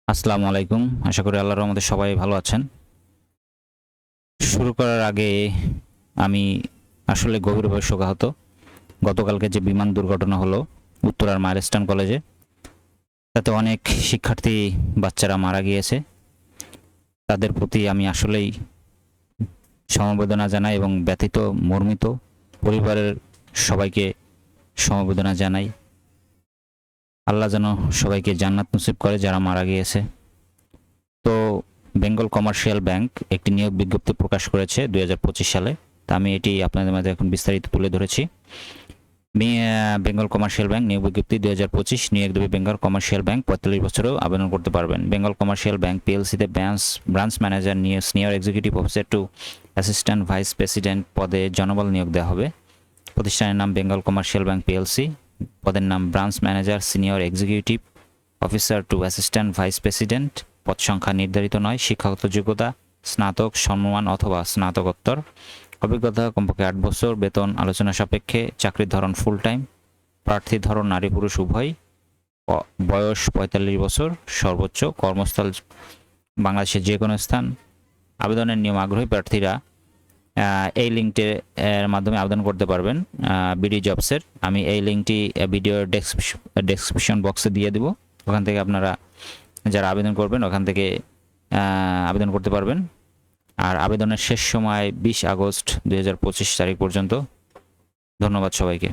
আসসালামু আলাইকুম। আশা করি আল্লাহর রহমতে সবাই ভালো আছেন। শুরু করার আগে আমি আসলে গভীরভাবে শোকাহত। গতকালকে যে বিমান দুর্ঘটনা হলো উত্তরার মাইলস্টোন কলেজে, তাতে অনেক শিক্ষার্থী বাচ্চারা মারা গিয়েছে। তাদের প্রতি আমি আসলেই সমবেদনা জানাই এবং ব্যথিত, মর্মিত। পরিবারের সবাইকে সমবেদনা জানাই। আল্লাহ যেন সবাইকে জান্নাত নসিব করে যারা মারা গিয়েছে। তো বেঙ্গল কমার্শিয়াল ব্যাংক একটি নিয়োগ বিজ্ঞপ্তি প্রকাশ করেছে 2025 সালে। তা আমি এটি আপনাদের মাঝে এখন বিস্তারিত তুলে ধরেছি। বেঙ্গল কমার্শিয়াল ব্যাংক নিয়োগ বিজ্ঞপ্তি 2025 নিয়োগ দেবে বেঙ্গল কমার্শিয়াল ব্যাংক 45 বছরেও আবেদন করতে পারবেন। বেঙ্গল কমার্শিয়াল ব্যাংক পিএলসিতে ব্রাঞ্চ ম্যানেজার নিয়ে senior executive officer to assistant vice president পদে জনবল নিয়োগ দেওয়া হবে। প্রতিষ্ঠানের নাম বেঙ্গল কমার্শিয়াল ব্যাংক পিএলসি। পদের নাম branch manager senior executive officer to assistant vice president. পদ সংখ্যা নির্ধারিত নয়। শিক্ষাগত যোগ্যতা স্নাতক, সমমান অথবা স্নাতকোত্তর। অভিজ্ঞতা কমপক্ষে 8 বছর। বেতন আলোচনা সাপেক্ষে। চাকরির ধরন ফুল টাইম। প্রার্থীর ধরন নারী পুরুষ উভয়। বয়স 45 বছর সর্বোচ্চ। কর্মস্থল বাংলাদেশের যে কোনো স্থান। আবেদনের নিয়ম আগ্রহী প্রার্থীরা এই লিঙ্কটির মাধ্যমে আবেদন করতে পারবেন বিডি জবসের। আমি এই লিঙ্কটি ভিডিওর ডেসক্রিপশন বক্সে দিয়ে দেব। ওখান থেকে আপনারা যারা আবেদন করবেন ওখান থেকে আবেদন করতে পারবেন। আর আবেদনের শেষ সময় 20 আগস্ট 2025 তারিখ পর্যন্ত। ধন্যবাদ সবাইকে।